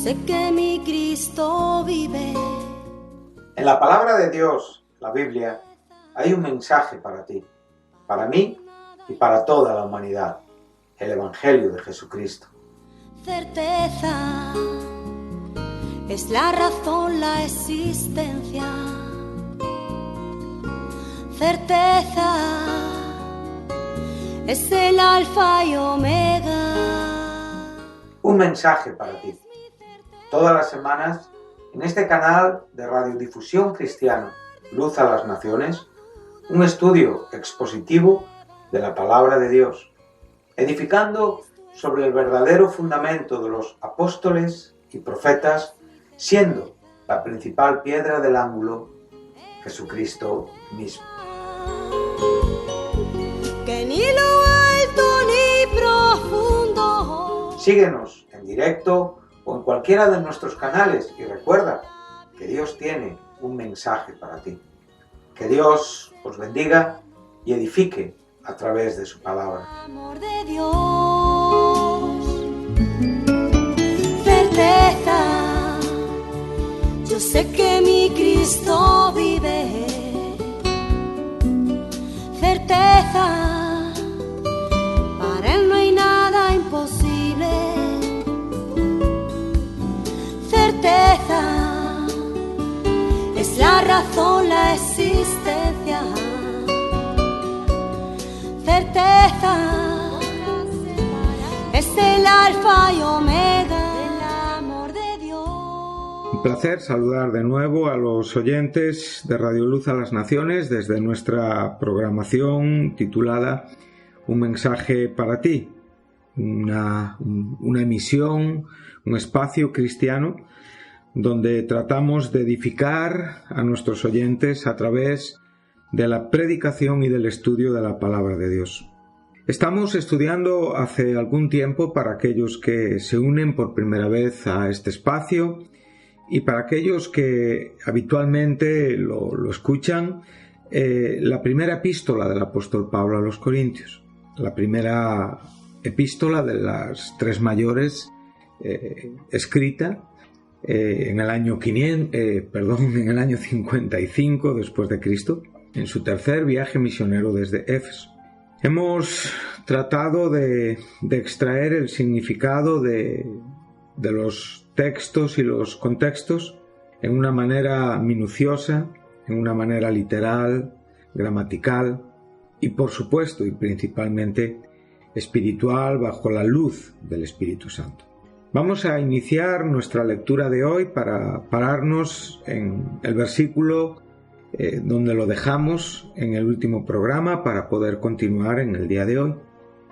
sé que mi Cristo vive. En la palabra de Dios, la Biblia, hay un mensaje para ti, para mí y para toda la humanidad, el Evangelio de Jesucristo. Certeza es la razón, la existencia. Certeza es el alfa y omega. Un mensaje para ti. Todas las semanas, en este canal de radiodifusión cristiano, Luz a las Naciones, un estudio expositivo de la palabra de Dios, edificando sobre el verdadero fundamento de los apóstoles y profetas, siendo la principal piedra del ángulo Jesucristo mismo. Que ni lo alto ni profundo. Síguenos en directo o en cualquiera de nuestros canales y recuerda que Dios tiene un mensaje para ti. Que Dios os bendiga y edifique a través de su palabra. Amor de Dios, certeza, yo sé que mi Cristo vive. Certeza, para Él no hay nada imposible. Certeza, es la razón, la existencia. Certeza, es el alfa y omega, el amor de Dios. Un placer saludar de nuevo a los oyentes de Radio Luz a las Naciones desde nuestra programación titulada Un mensaje para ti, una emisión, un espacio cristiano donde tratamos de edificar a nuestros oyentes a través de la predicación y del estudio de la palabra de Dios. Estamos estudiando hace algún tiempo, para aquellos que se unen por primera vez a este espacio y para aquellos que habitualmente lo escuchan, la primera epístola del apóstol Pablo a los Corintios, la primera epístola de las tres mayores escrita en el año 55 después de Cristo, en su tercer viaje misionero desde Éfeso. Hemos tratado de extraer el significado de los textos y los contextos en una manera minuciosa, en una manera literal, gramatical y, por supuesto y principalmente, espiritual, bajo la luz del Espíritu Santo. Vamos a iniciar nuestra lectura de hoy para pararnos en el versículo donde lo dejamos en el último programa para poder continuar en el día de hoy.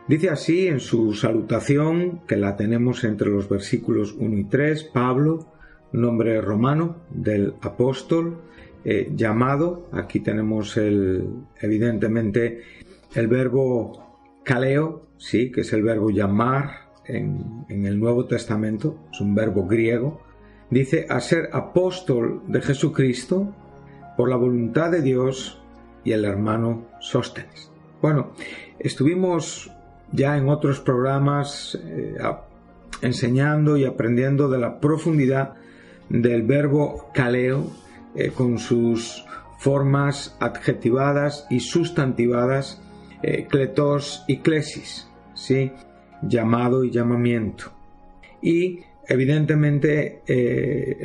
Dice así en su salutación, que la tenemos entre los versículos 1 y 3, Pablo, nombre romano del apóstol, llamado, aquí tenemos evidentemente el verbo kaleo, sí, que es el verbo llamar en el Nuevo Testamento, es un verbo griego, dice a ser apóstol de Jesucristo por la voluntad de Dios y el hermano Sóstenes. Bueno, estuvimos ya en otros programas enseñando y aprendiendo de la profundidad del verbo kaleo con sus formas adjetivadas y sustantivadas, kletos y klesis, ¿sí? Llamado y llamamiento. Y evidentemente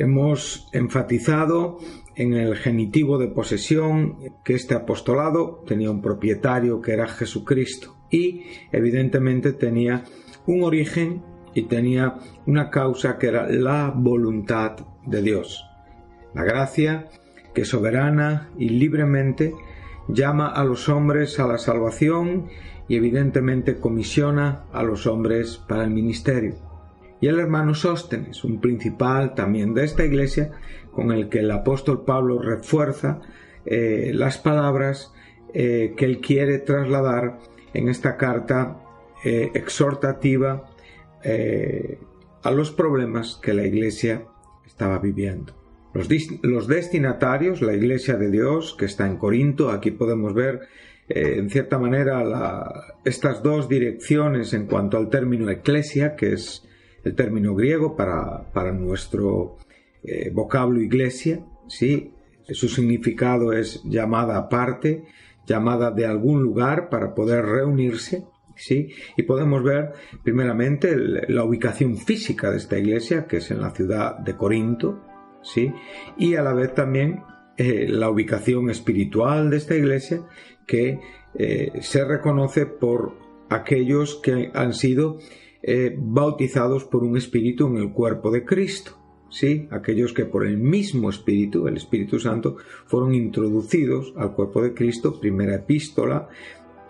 hemos enfatizado en el genitivo de posesión que este apostolado tenía un propietario que era Jesucristo y evidentemente tenía un origen y tenía una causa que era la voluntad de Dios, la gracia que soberana y libremente llama a los hombres a la salvación y evidentemente comisiona a los hombres para el ministerio. Y el hermano Sóstenes, un principal también de esta iglesia, con el que el apóstol Pablo refuerza las palabras que él quiere trasladar en esta carta exhortativa a los problemas que la iglesia estaba viviendo. Los destinatarios, la iglesia de Dios que está en Corinto, aquí podemos ver en cierta manera estas dos direcciones en cuanto al término eclesia, que es el término griego para nuestro vocablo iglesia, ¿sí? Su significado es llamada aparte, llamada de algún lugar para poder reunirse, ¿sí? Y podemos ver primeramente la ubicación física de esta iglesia, que es en la ciudad de Corinto, ¿sí? Y a la vez también la ubicación espiritual de esta iglesia, que se reconoce por aquellos que han sido bautizados por un espíritu en el cuerpo de Cristo, ¿sí? Aquellos que por el mismo espíritu, el Espíritu Santo, fueron introducidos al cuerpo de Cristo. Primera epístola,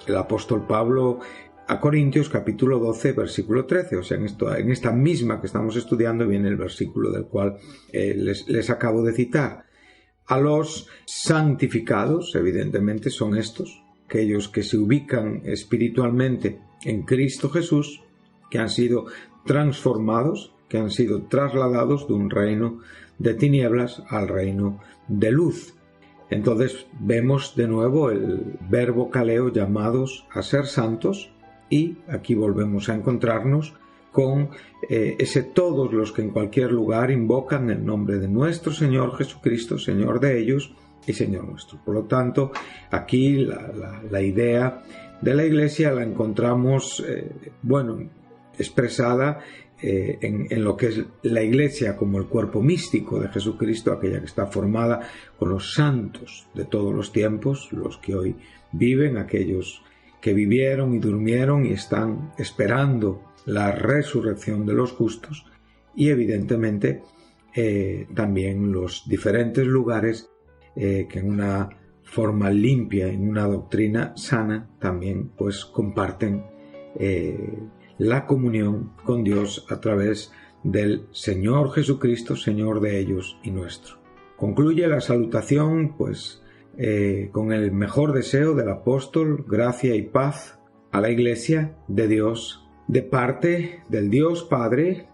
el apóstol Pablo a Corintios, capítulo 12, versículo 13. O sea, en esta misma que estamos estudiando viene el versículo del cual les acabo de citar. A los santificados, evidentemente, son estos, aquellos que se ubican espiritualmente en Cristo Jesús, que han sido transformados, que han sido trasladados de un reino de tinieblas al reino de luz. Entonces vemos de nuevo el verbo kaleo, llamados a ser santos, y aquí volvemos a encontrarnos con ese todos los que en cualquier lugar invocan el nombre de nuestro Señor Jesucristo, Señor de ellos y Señor nuestro. Por lo tanto, aquí la idea de la Iglesia la encontramos, expresada en lo que es la Iglesia como el cuerpo místico de Jesucristo, aquella que está formada con los santos de todos los tiempos, los que hoy viven, aquellos que vivieron y durmieron y están esperando la resurrección de los justos, y evidentemente también los diferentes lugares que en una forma limpia, en una doctrina sana, también pues comparten la comunión con Dios a través del Señor Jesucristo, Señor de ellos y nuestro. Concluye la salutación pues con el mejor deseo del apóstol: gracia y paz a la Iglesia de Dios, de parte del Dios Padre,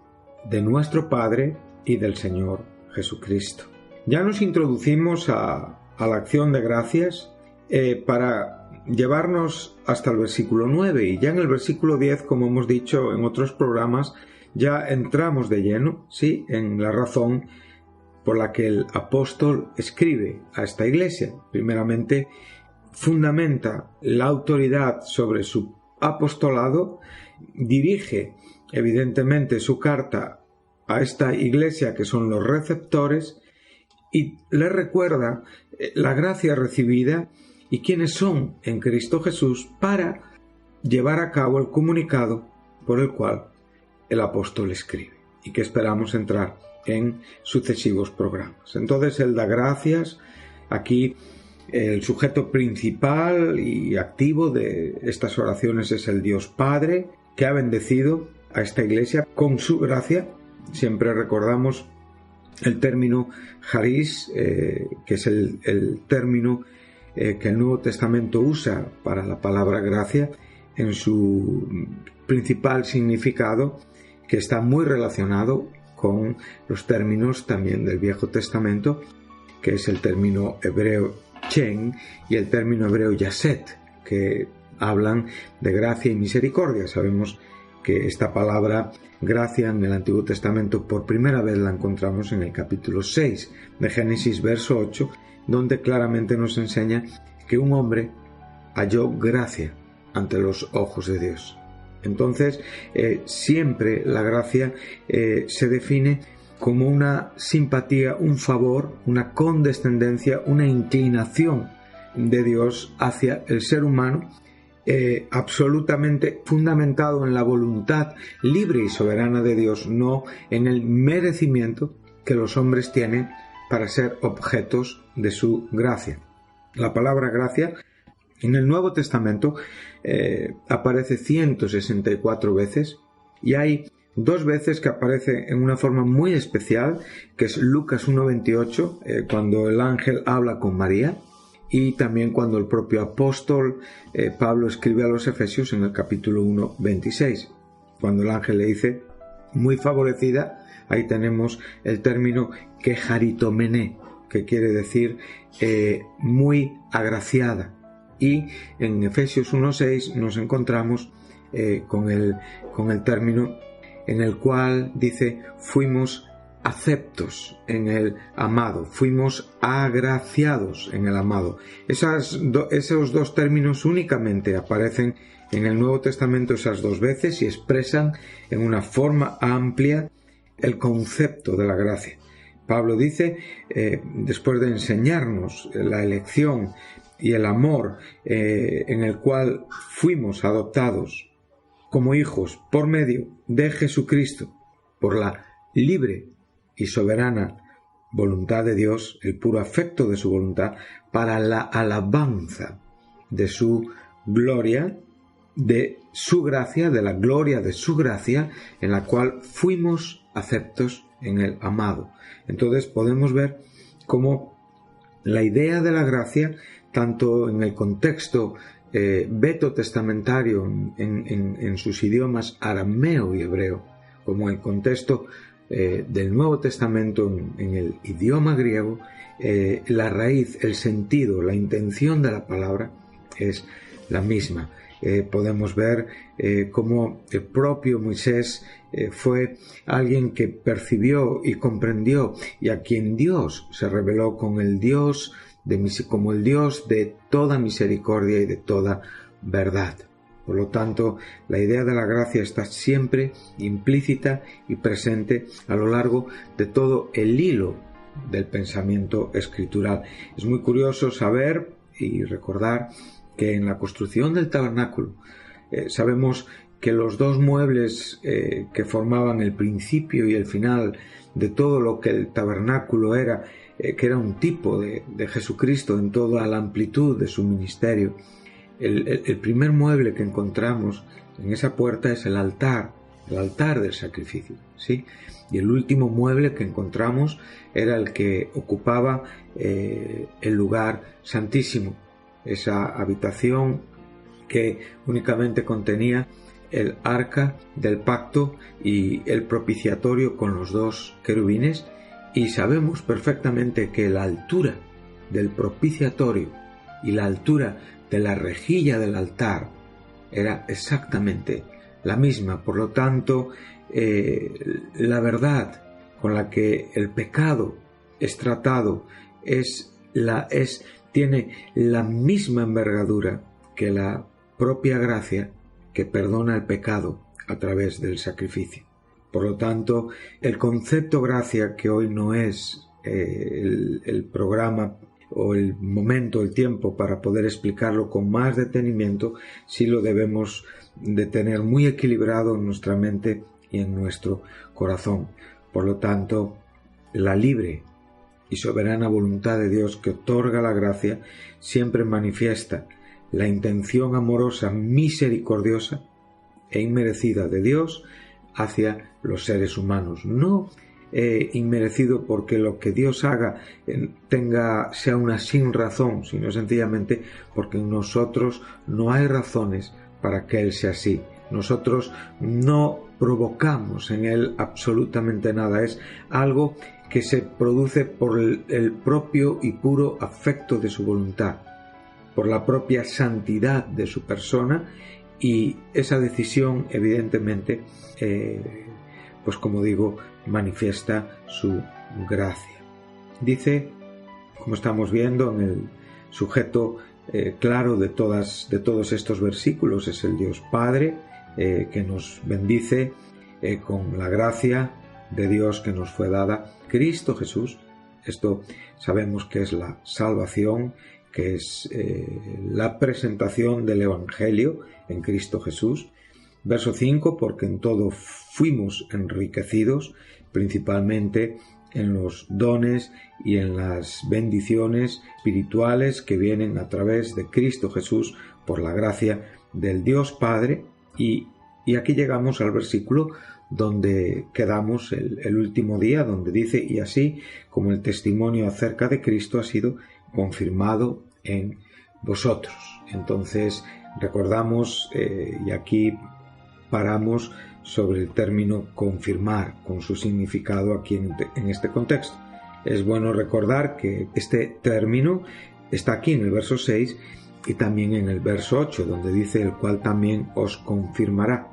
de nuestro Padre y del Señor Jesucristo. Ya nos introducimos a la acción de gracias para llevarnos hasta el versículo 9, y ya en el versículo 10, como hemos dicho en otros programas, ya entramos de lleno, ¿sí?, en la razón por la que el apóstol escribe a esta iglesia. Primeramente, fundamenta la autoridad sobre su apostolado, dirige evidentemente su carta a esta iglesia que son los receptores, y les recuerda la gracia recibida y quiénes son en Cristo Jesús para llevar a cabo el comunicado por el cual el apóstol escribe, y que esperamos entrar en sucesivos programas. Entonces él da gracias. Aquí el sujeto principal y activo de estas oraciones es el Dios Padre, que ha bendecido a esta iglesia con su gracia. Siempre recordamos el término charis, que es el término que el Nuevo Testamento usa para la palabra gracia en su principal significado, que está muy relacionado con los términos también del Viejo Testamento, que es el término hebreo chen y el término hebreo yaset, que hablan de gracia y misericordia. Sabemos que esta palabra gracia en el Antiguo Testamento por primera vez la encontramos en el capítulo 6 de Génesis, verso 8, donde claramente nos enseña que un hombre halló gracia ante los ojos de Dios. Entonces, siempre la gracia se define como una simpatía, un favor, una condescendencia, una inclinación de Dios hacia el ser humano, absolutamente fundamentado en la voluntad libre y soberana de Dios, no en el merecimiento que los hombres tienen para ser objetos de su gracia. La palabra gracia en el Nuevo Testamento aparece 164 veces, y hay 2 veces que aparece en una forma muy especial, que es Lucas 1:28, cuando el ángel habla con María, y también cuando el propio apóstol Pablo escribe a los Efesios en el capítulo 1:26, cuando el ángel le dice muy favorecida. Ahí tenemos el término kecharitomene, que quiere decir muy agraciada. Y en Efesios 1:6 nos encontramos con el término en el cual dice fuimos aceptos en el amado, fuimos agraciados en el amado. Esos dos términos únicamente aparecen en el Nuevo Testamento esas dos veces y expresan en una forma amplia el concepto de la gracia. Pablo dice, después de enseñarnos la elección y el amor en el cual fuimos adoptados como hijos por medio de Jesucristo, por la libre y soberana voluntad de Dios, el puro afecto de su voluntad, para la alabanza de su gloria, de su gracia, de la gloria de su gracia, en la cual fuimos aceptos en el amado. Entonces podemos ver cómo la idea de la gracia, tanto en el contexto veto-testamentario en sus idiomas arameo y hebreo, como en el contexto del Nuevo Testamento en el idioma griego, la raíz, el sentido, la intención de la palabra es la misma. Podemos ver cómo el propio Moisés fue alguien que percibió y comprendió y a quien Dios se reveló como el Dios de toda misericordia y de toda verdad. Por lo tanto, la idea de la gracia está siempre implícita y presente a lo largo de todo el hilo del pensamiento escritural. Es muy curioso saber y recordar que en la construcción del tabernáculo sabemos que los dos muebles que formaban el principio y el final de todo lo que el tabernáculo era, que era un tipo de Jesucristo en toda la amplitud de su ministerio. El primer mueble que encontramos en esa puerta es el altar del sacrificio, ¿sí? Y el último mueble que encontramos era el que ocupaba el lugar santísimo, esa habitación que únicamente contenía el arca del pacto y el propiciatorio con los dos querubines, y sabemos perfectamente que la altura del propiciatorio y la altura de la rejilla del altar era exactamente la misma. Por lo tanto, la verdad con la que el pecado es tratado tiene la misma envergadura que la propia gracia que perdona el pecado a través del sacrificio. Por lo tanto, el concepto gracia, que hoy no es el programa o el momento, el tiempo para poder explicarlo con más detenimiento, sí lo debemos de tener muy equilibrado en nuestra mente y en nuestro corazón. Por lo tanto, la libre y soberana voluntad de Dios que otorga la gracia siempre manifiesta la intención amorosa, misericordiosa e inmerecida de Dios hacia los seres humanos. No inmerecido porque lo que Dios haga sea una sin razón, sino sencillamente porque en nosotros no hay razones para que Él sea así. Nosotros no provocamos en Él absolutamente nada. Es algo que se produce por el propio y puro afecto de su voluntad, por la propia santidad de su persona, y esa decisión evidentemente pues como digo, manifiesta su gracia. Dice, como estamos viendo en el sujeto claro de todos estos versículos, es el Dios Padre que nos bendice con la gracia de Dios que nos fue dada, Cristo Jesús. Esto sabemos que es la salvación, que es la presentación del Evangelio en Cristo Jesús. Verso 5, porque en todo fuimos enriquecidos, principalmente en los dones y en las bendiciones espirituales que vienen a través de Cristo Jesús por la gracia del Dios Padre. Y aquí llegamos al versículo donde quedamos el último día, donde dice, y así como el testimonio acerca de Cristo ha sido confirmado en vosotros. Entonces recordamos, y aquí paramos sobre el término confirmar, con su significado aquí en este contexto. Es bueno recordar que este término está aquí en el verso 6 y también en el verso 8, donde dice el cual también os confirmará.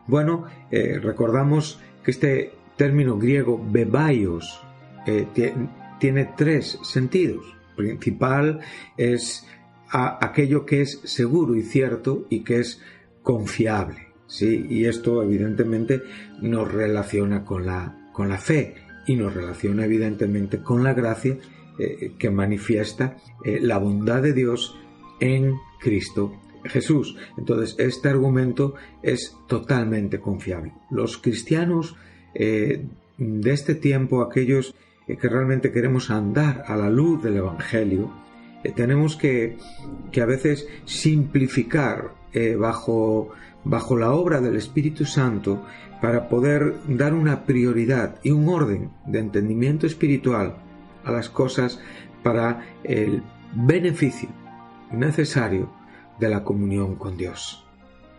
Bueno, recordamos que este término griego bebaios tiene tres sentidos. Principal es aquello que es seguro y cierto y que es confiable, ¿sí? Y esto evidentemente nos relaciona con la fe y nos relaciona evidentemente con la gracia que manifiesta la bondad de Dios en Cristo Jesús. Entonces, este argumento es totalmente confiable. Los cristianos de este tiempo, aquellos que realmente queremos andar a la luz del Evangelio, tenemos que a veces simplificar bajo la obra del Espíritu Santo para poder dar una prioridad y un orden de entendimiento espiritual a las cosas para el beneficio necesario de la comunión con Dios.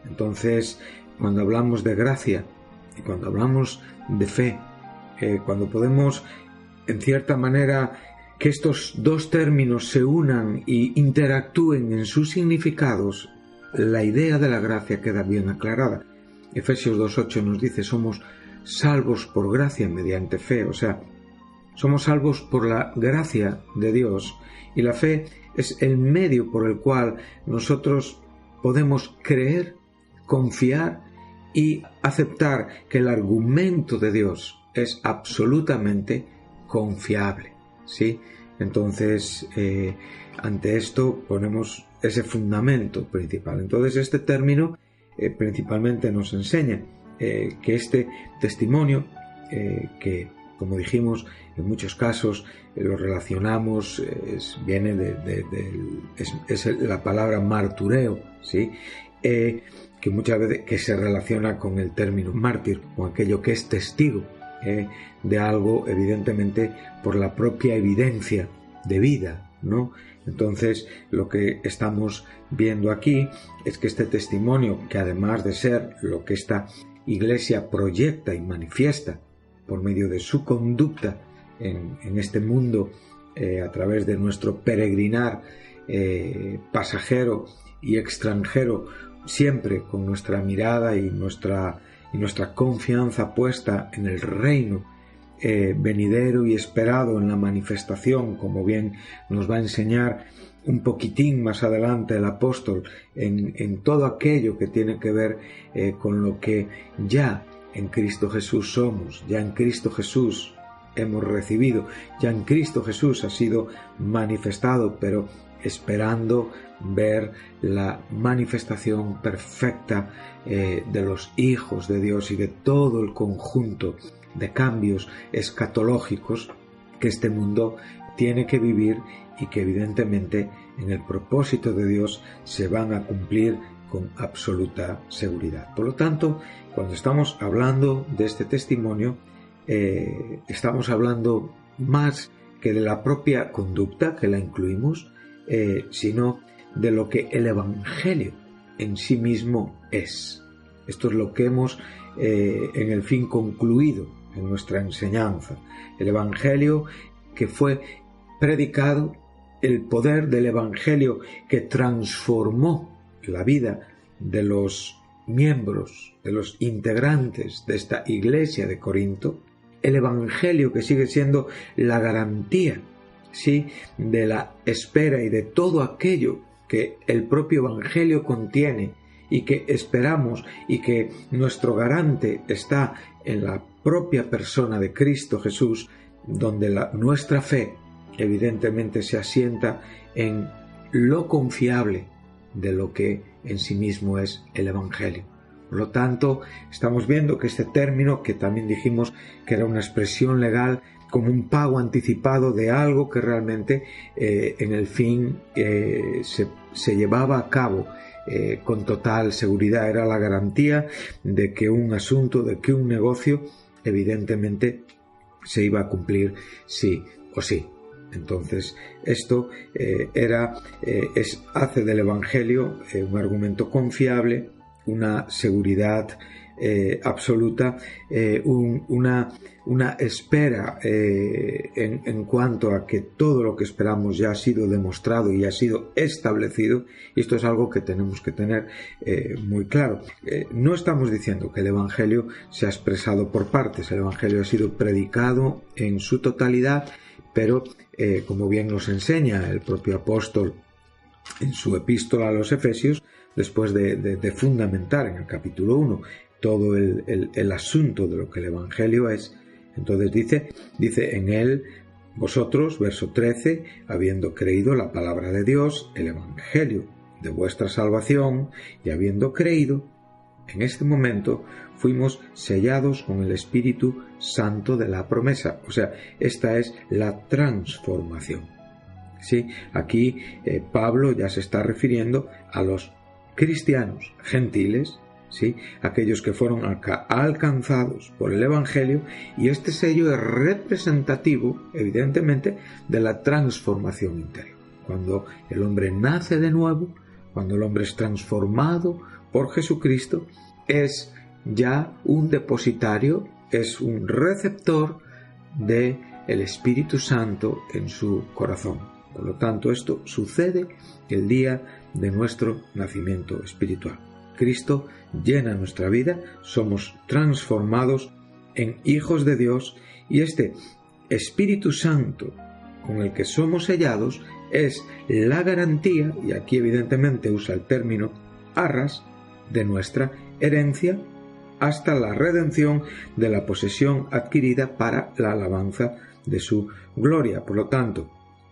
Entonces, cuando hablamos de gracia y cuando hablamos de fe, cuando podemos, en cierta manera, que estos dos términos se unan y interactúen en sus significados, la idea de la gracia queda bien aclarada. Efesios 2:8 nos dice: somos salvos por gracia mediante fe, o sea, somos salvos por la gracia de Dios, y la fe es el medio por el cual nosotros podemos creer, confiar y aceptar que el argumento de Dios es absolutamente confiable, ¿sí? Entonces, ante esto ponemos ese fundamento principal. Entonces, este término principalmente nos enseña que este testimonio, que, como dijimos, en muchos casos lo relacionamos, viene es la palabra martureo, ¿sí? Que muchas veces que se relaciona con el término mártir, con aquello que es testigo de algo, evidentemente por la propia evidencia de vida, ¿no? Entonces, lo que estamos viendo aquí es que este testimonio, que además de ser lo que esta Iglesia proyecta y manifiesta por medio de su conducta en este mundo, a través de nuestro peregrinar pasajero y extranjero, siempre con nuestra mirada y nuestra confianza puesta en el reino venidero y esperado, en la manifestación, como bien nos va a enseñar un poquitín más adelante el apóstol, en todo aquello que tiene que ver con lo que ya en Cristo Jesús somos, ya en Cristo Jesús hemos recibido, ya en Cristo Jesús ha sido manifestado, pero esperando ver la manifestación perfecta de los hijos de Dios y de todo el conjunto de cambios escatológicos que este mundo tiene que vivir y que evidentemente en el propósito de Dios se van a cumplir con absoluta seguridad. Por lo tanto, cuando estamos hablando de este testimonio, estamos hablando más que de la propia conducta, que la incluimos, sino de lo que el Evangelio en sí mismo es. Esto es lo que hemos en el fin concluido en nuestra enseñanza. El Evangelio que fue predicado, el poder del Evangelio que transformó la vida de los miembros, de los integrantes de esta iglesia de Corinto, el Evangelio que sigue siendo la garantía, ¿sí?, de la espera y de todo aquello que el propio Evangelio contiene y que esperamos, y que nuestro garante está en la propia persona de Cristo Jesús, donde nuestra fe evidentemente se asienta en lo confiable de lo que en sí mismo es el Evangelio. Por lo tanto, estamos viendo que este término, que también dijimos que era una expresión legal, como un pago anticipado de algo que realmente en el fin se llevaba a cabo con total seguridad, era la garantía de que un asunto, de que un negocio, evidentemente se iba a cumplir sí o sí. Entonces, esto hace del Evangelio un argumento confiable, una seguridad absoluta, una espera en cuanto a que todo lo que esperamos ya ha sido demostrado y ha sido establecido, y esto es algo que tenemos que tener muy claro. No estamos diciendo que el Evangelio se ha expresado por partes, el Evangelio ha sido predicado en su totalidad, pero como bien nos enseña el propio apóstol en su epístola a los Efesios, después de fundamentar en el capítulo 1 todo el asunto de lo que el Evangelio es, entonces dice en él, vosotros, verso 13, habiendo creído la palabra de Dios, el Evangelio de vuestra salvación, y habiendo creído, en este momento fuimos sellados con el Espíritu Santo de la promesa. O sea, esta es la transformación. ¿Sí? Aquí Pablo ya se está refiriendo a los cristianos gentiles, ¿sí? Aquellos que fueron alcanzados por el Evangelio, y este sello es representativo, evidentemente, de la transformación interior. Cuando el hombre nace de nuevo, cuando el hombre es transformado por Jesucristo, es ya un depositario, es un receptor del Espíritu Santo en su corazón. Por lo tanto, esto sucede el día de nuestro nacimiento espiritual. Cristo llena nuestra vida, somos transformados en hijos de Dios, y este Espíritu Santo con el que somos sellados es la garantía, y aquí evidentemente usa el término arras, de nuestra herencia hasta la redención de la posesión adquirida para la alabanza de su gloria. Por lo tanto,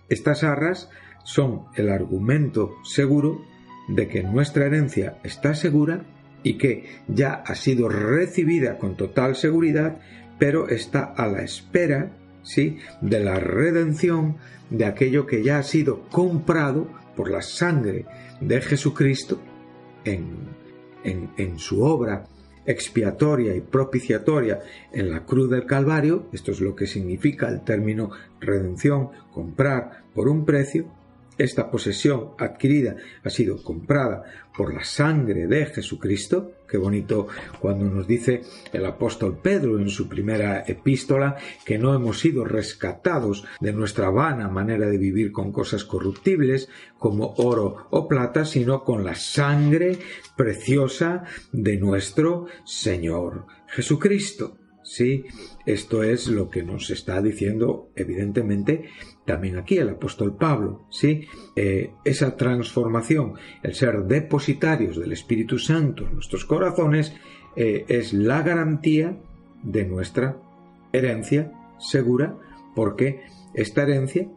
estas arras son el argumento seguro de que nuestra herencia está segura y que ya ha sido recibida con total seguridad, pero está a la espera, ¿sí?, de la redención de aquello que ya ha sido comprado por la sangre de Jesucristo en su obra expiatoria y propiciatoria en la cruz del Calvario. Esto es lo que significa el término redención, comprar por un precio. Esta posesión adquirida ha sido comprada por la sangre de Jesucristo. Qué bonito cuando nos dice el apóstol Pedro en su primera epístola que no hemos sido rescatados de nuestra vana manera de vivir con cosas corruptibles como oro o plata, sino con la sangre preciosa de nuestro Señor Jesucristo. Sí, esto es lo que nos está diciendo evidentemente también aquí el apóstol Pablo, ¿sí? Esa transformación, el ser depositarios del Espíritu Santo en nuestros corazones, es la garantía de nuestra herencia segura, porque esta herencia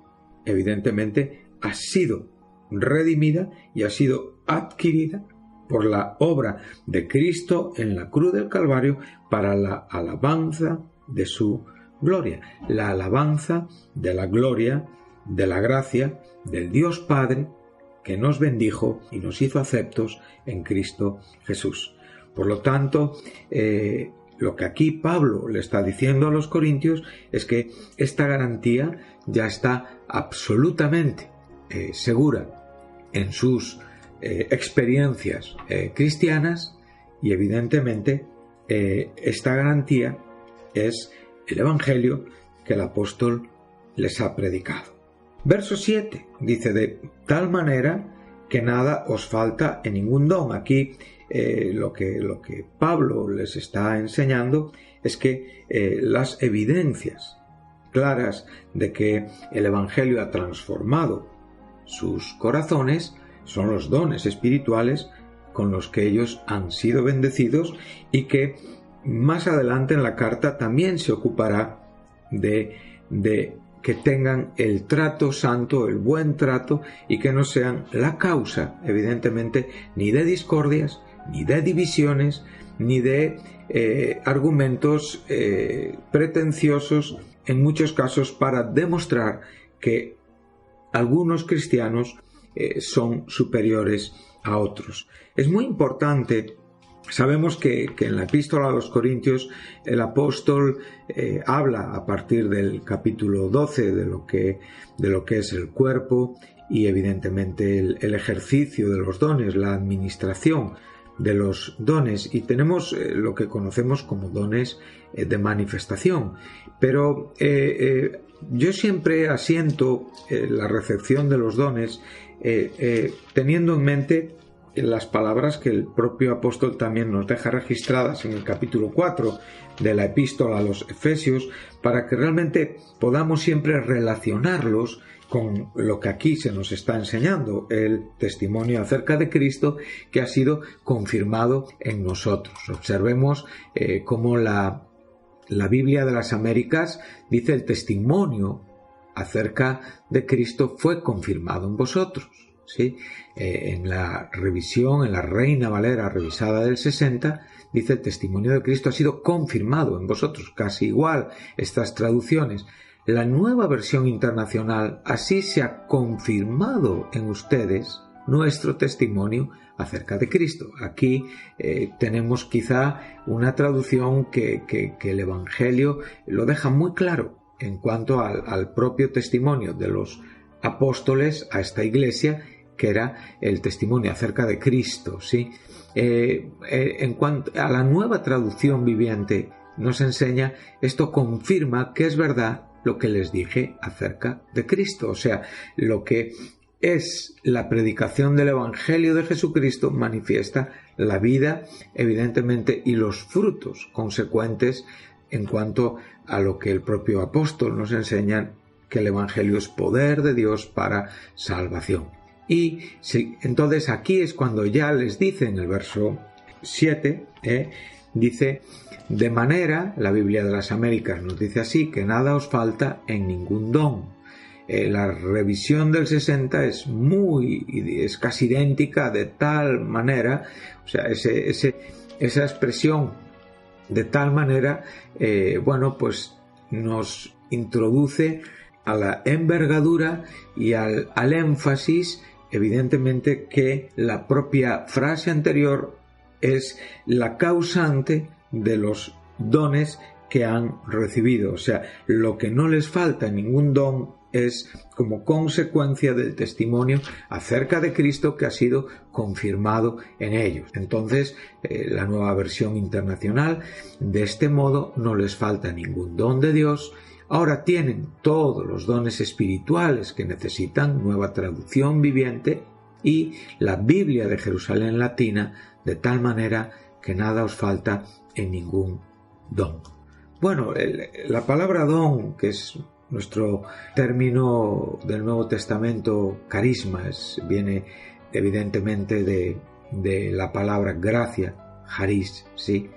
evidentemente ha sido redimida y ha sido adquirida por la obra de Cristo en la cruz del Calvario para la alabanza de su gloria, la alabanza de la gloria, de la gracia del Dios Padre que nos bendijo y nos hizo aceptos en Cristo Jesús. Por lo tanto, lo que aquí Pablo le está diciendo a los corintios es que esta garantía ya está absolutamente segura en sus experiencias cristianas, y evidentemente esta garantía es el Evangelio que el apóstol les ha predicado. Verso 7 dice: de tal manera que nada os falta en ningún don. Aquí lo que Pablo les está enseñando es que las evidencias claras de que el Evangelio ha transformado sus corazones son los dones espirituales con los que ellos han sido bendecidos, y que más adelante en la carta también se ocupará de que tengan el trato santo, el buen trato, y que no sean la causa, evidentemente, ni de discordias, ni de divisiones, ni de argumentos pretenciosos, en muchos casos para demostrar que algunos cristianos son superiores a otros. Es muy importante. Sabemos que en la epístola a los Corintios el apóstol habla a partir del capítulo 12 de lo que es el cuerpo y evidentemente el ejercicio de los dones, la administración los dones, y tenemos lo que conocemos como dones de manifestación, pero yo siempre asiento la recepción de los dones teniendo en mente las palabras que el propio apóstol también nos deja registradas en el capítulo 4 de la epístola a los Efesios, para que realmente podamos siempre relacionarlos con lo que aquí se nos está enseñando, el testimonio acerca de Cristo que ha sido confirmado en nosotros. Observemos cómo la Biblia de las Américas dice: el testimonio acerca de Cristo fue confirmado en vosotros. ¿Sí? En la revisión, en la Reina Valera revisada del 60, dice: el testimonio de Cristo ha sido confirmado en vosotros. Casi igual estas traducciones. La Nueva Versión Internacional: así se ha confirmado en ustedes nuestro testimonio acerca de Cristo. Aquí tenemos quizá una traducción que el Evangelio lo deja muy claro en cuanto al propio testimonio de los apóstoles a esta iglesia, que era el testimonio acerca de Cristo, ¿sí? En cuanto a la Nueva Traducción Viviente, nos enseña: esto confirma que es verdad lo que les dije acerca de Cristo. O sea, lo que es la predicación del Evangelio de Jesucristo manifiesta la vida, evidentemente, y los frutos consecuentes en cuanto a lo que el propio apóstol nos enseña, que el Evangelio es poder de Dios para salvación. Y entonces aquí es cuando ya les dice en el verso 7, dice: de manera, la Biblia de las Américas nos dice así, que nada os falta en ningún don. La revisión del 60 es casi idéntica, de tal manera, o sea, esa expresión de tal manera, pues nos introduce a la envergadura y al énfasis, evidentemente, que la propia frase anterior es la causante de los dones que han recibido. O sea, lo que no les falta en ningún don es como consecuencia del testimonio acerca de Cristo que ha sido confirmado en ellos. Entonces, la Nueva Versión Internacional: de este modo no les falta ningún don de Dios. Ahora tienen todos los dones espirituales que necesitan, Nueva Traducción Viviente, y la Biblia de Jerusalén Latina, de tal manera que nada os falta en ningún don. Bueno, la palabra don, que es nuestro término del Nuevo Testamento, carisma, viene evidentemente de la palabra gracia, charis, ¿sí?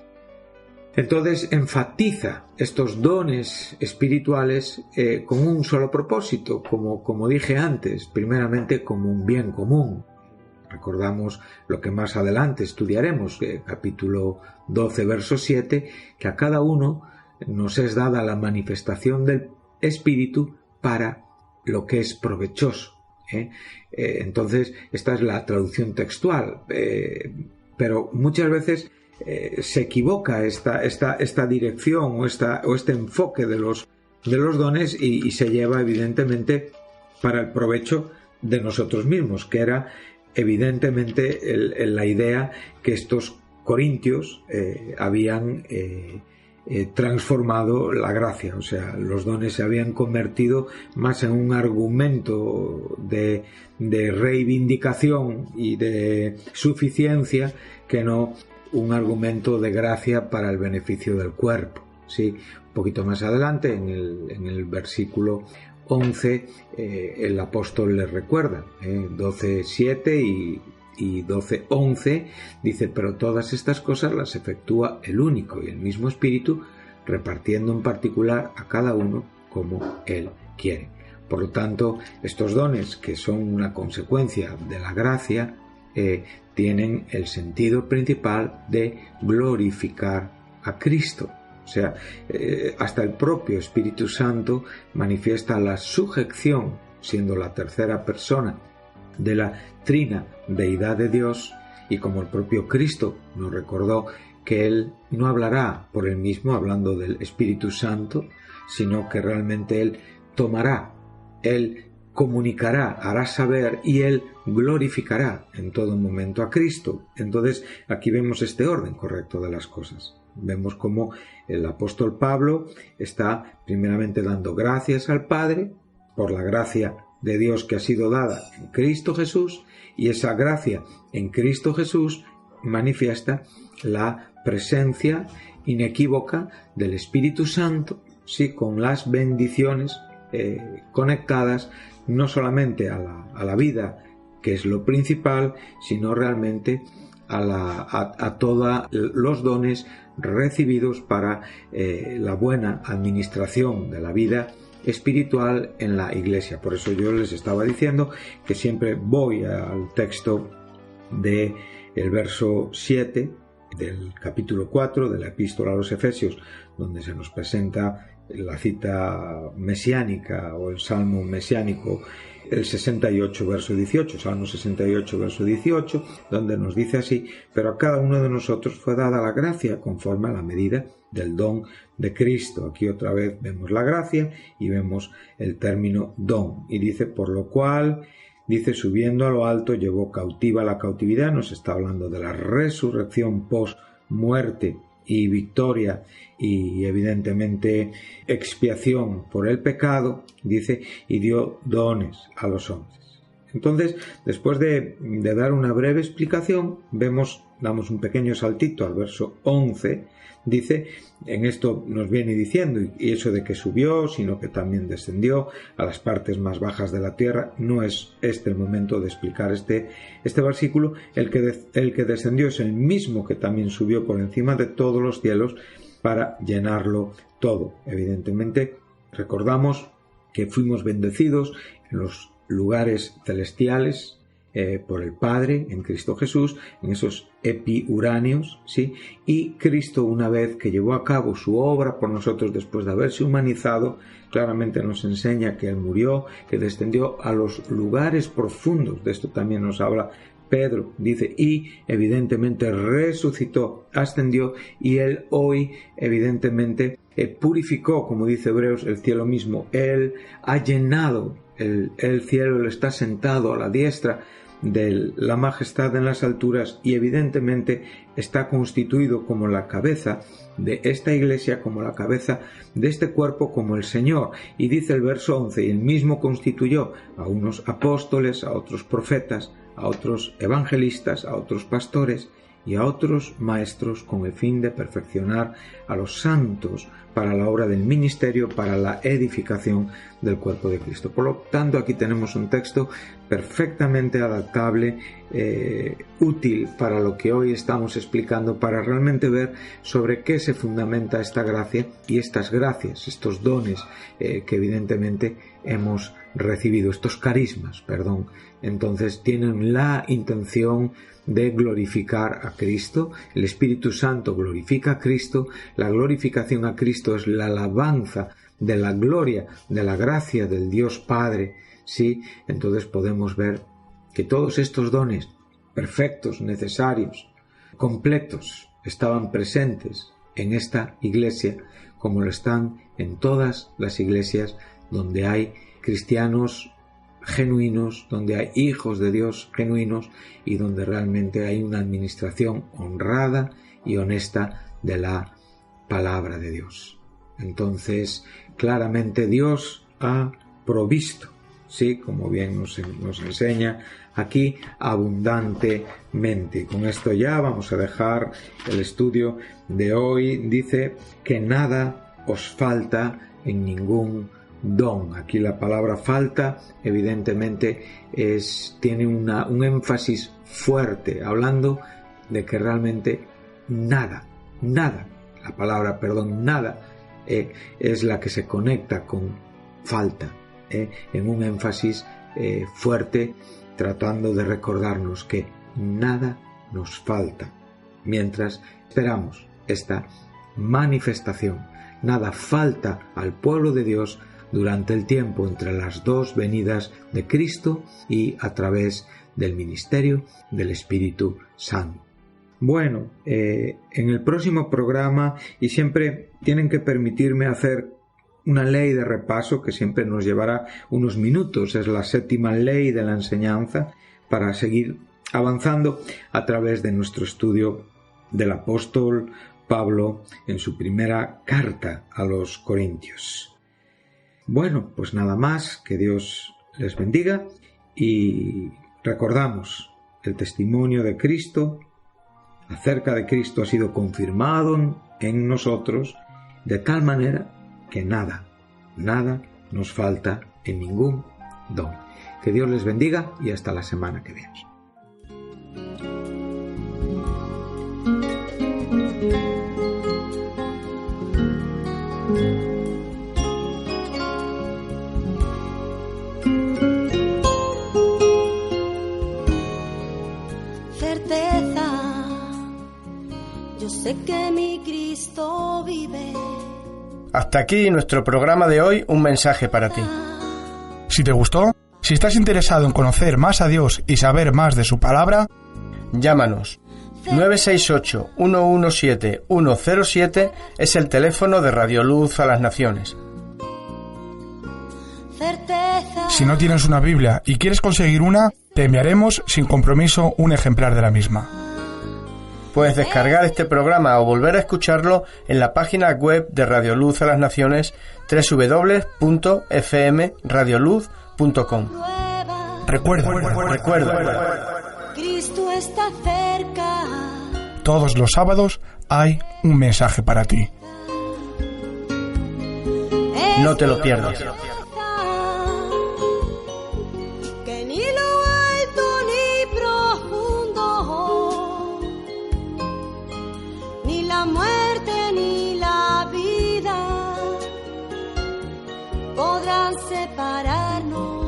Entonces enfatiza estos dones espirituales con un solo propósito, como dije antes, primeramente como un bien común. Recordamos lo que más adelante estudiaremos, capítulo 12, verso 7, que a cada uno nos es dada la manifestación del Espíritu para lo que es provechoso. Entonces, esta es la traducción textual, pero muchas veces se equivoca esta dirección o este enfoque de los dones y se lleva evidentemente para el provecho de nosotros mismos, que era evidentemente la idea que estos corintios habían transformado la gracia. O sea, los dones se habían convertido más en un argumento de reivindicación y de suficiencia que no un argumento de gracia para el beneficio del cuerpo. ¿Sí? Un poquito más adelante, en el versículo 11, el apóstol les recuerda, 12:7 y 12:11, dice: pero todas estas cosas las efectúa el único y el mismo Espíritu, repartiendo en particular a cada uno como Él quiere. Por lo tanto, estos dones, que son una consecuencia de la gracia, tienen el sentido principal de glorificar a Cristo. O sea, hasta el propio Espíritu Santo manifiesta la sujeción, siendo la tercera persona de la trina deidad de Dios, y como el propio Cristo nos recordó que Él no hablará por Él mismo, hablando del Espíritu Santo, sino que realmente Él tomará, Él comunicará, hará saber y Él glorificará en todo momento a Cristo. Entonces aquí vemos este orden correcto de las cosas. Vemos cómo el apóstol Pablo está primeramente dando gracias al Padre por la gracia de Dios que ha sido dada en Cristo Jesús, y esa gracia en Cristo Jesús manifiesta la presencia inequívoca del Espíritu Santo, sí, con las bendiciones conectadas no solamente a la vida, que es lo principal, sino realmente a todos los dones recibidos para la buena administración de la vida espiritual en la Iglesia. Por eso yo les estaba diciendo que siempre voy al texto del verso 7 del capítulo 4 de la Epístola a los Efesios, donde se nos presenta la cita mesiánica o el salmo mesiánico, el 68 verso 18, Salmo 68 verso 18, donde nos dice así: pero a cada uno de nosotros fue dada la gracia conforme a la medida del don de Cristo. Aquí otra vez vemos la gracia y vemos el término don, y dice: por lo cual, dice, subiendo a lo alto llevó cautiva la cautividad. Nos está hablando de la resurrección post muerte y victoria y evidentemente expiación por el pecado, dice, y dio dones a los hombres. Entonces, después de dar una breve explicación, damos un pequeño saltito al verso 11, dice, en esto nos viene diciendo, y eso de que subió, sino que también descendió a las partes más bajas de la tierra. No es este el momento de explicar este versículo. El que descendió es el mismo que también subió por encima de todos los cielos para llenarlo todo. Evidentemente, recordamos que fuimos bendecidos en los lugares celestiales por el Padre en Cristo Jesús, en esos epiuráneos, ¿sí? Y Cristo, una vez que llevó a cabo su obra por nosotros después de haberse humanizado, claramente nos enseña que Él murió, que descendió a los lugares profundos. De esto también nos habla Pedro, dice, y evidentemente resucitó, ascendió, y Él hoy evidentemente purificó, como dice Hebreos, el cielo mismo. Él ha llenado el cielo, Él está sentado a la diestra de la majestad en las alturas, y evidentemente está constituido como la cabeza de esta iglesia, como la cabeza de este cuerpo, como el Señor. Y dice el verso 11, y Él mismo constituyó a unos apóstoles, a otros profetas, a otros evangelistas, a otros pastores y a otros maestros, con el fin de perfeccionar a los santos para la obra del ministerio, para la edificación del cuerpo de Cristo. Por lo tanto, aquí tenemos un texto perfectamente adaptable, útil para lo que hoy estamos explicando, para realmente ver sobre qué se fundamenta esta gracia y estas gracias, estos dones que evidentemente hemos recibido, estos carismas, perdón. Entonces tienen la intención de glorificar a Cristo. El Espíritu Santo glorifica a Cristo. La glorificación a Cristo es la alabanza de la gloria, de la gracia del Dios Padre, ¿sí? Entonces podemos ver que todos estos dones perfectos, necesarios, completos, estaban presentes en esta iglesia, como lo están en todas las iglesias donde hay cristianos genuinos, donde hay hijos de Dios genuinos y donde realmente hay una administración honrada y honesta de la palabra de Dios. Entonces, claramente Dios ha provisto, sí, como bien nos enseña aquí, abundantemente. Con esto ya vamos a dejar el estudio de hoy. Dice que nada os falta en ningún don. Aquí la palabra falta evidentemente tiene un énfasis fuerte, hablando de que realmente nada, la palabra, nada es la que se conecta con falta, en un énfasis fuerte, tratando de recordarnos que nada nos falta mientras esperamos esta manifestación. Nada falta al pueblo de Dios durante el tiempo entre las dos venidas de Cristo y a través del ministerio del Espíritu Santo. Bueno, en el próximo programa, y siempre tienen que permitirme hacer una ley de repaso que siempre nos llevará unos minutos. Es la 7ª ley de la enseñanza para seguir avanzando a través de nuestro estudio del apóstol Pablo en su primera carta a los Corintios. Bueno, pues nada más, que Dios les bendiga y recordamos el testimonio de Cristo acerca de Cristo ha sido confirmado en nosotros de tal manera que nada nos falta en ningún don. Que Dios les bendiga y hasta la semana que viene. Certeza, yo sé que mi Cristo vive. Hasta aquí nuestro programa de hoy, un mensaje para ti. Si te gustó, si estás interesado en conocer más a Dios y saber más de su palabra, llámanos. 968-117-107 es el teléfono de Radio Luz a las Naciones. Si no tienes una Biblia y quieres conseguir una, te enviaremos sin compromiso un ejemplar de la misma. Puedes descargar este programa o volver a escucharlo en la página web de Radio Luz a las Naciones, www.fmradioluz.com. Recuerda, Cristo está cerca. Todos los sábados hay un mensaje para ti. No te lo pierdas. Que ni lo alto ni profundo, ni la muerte ni la vida podrán separarnos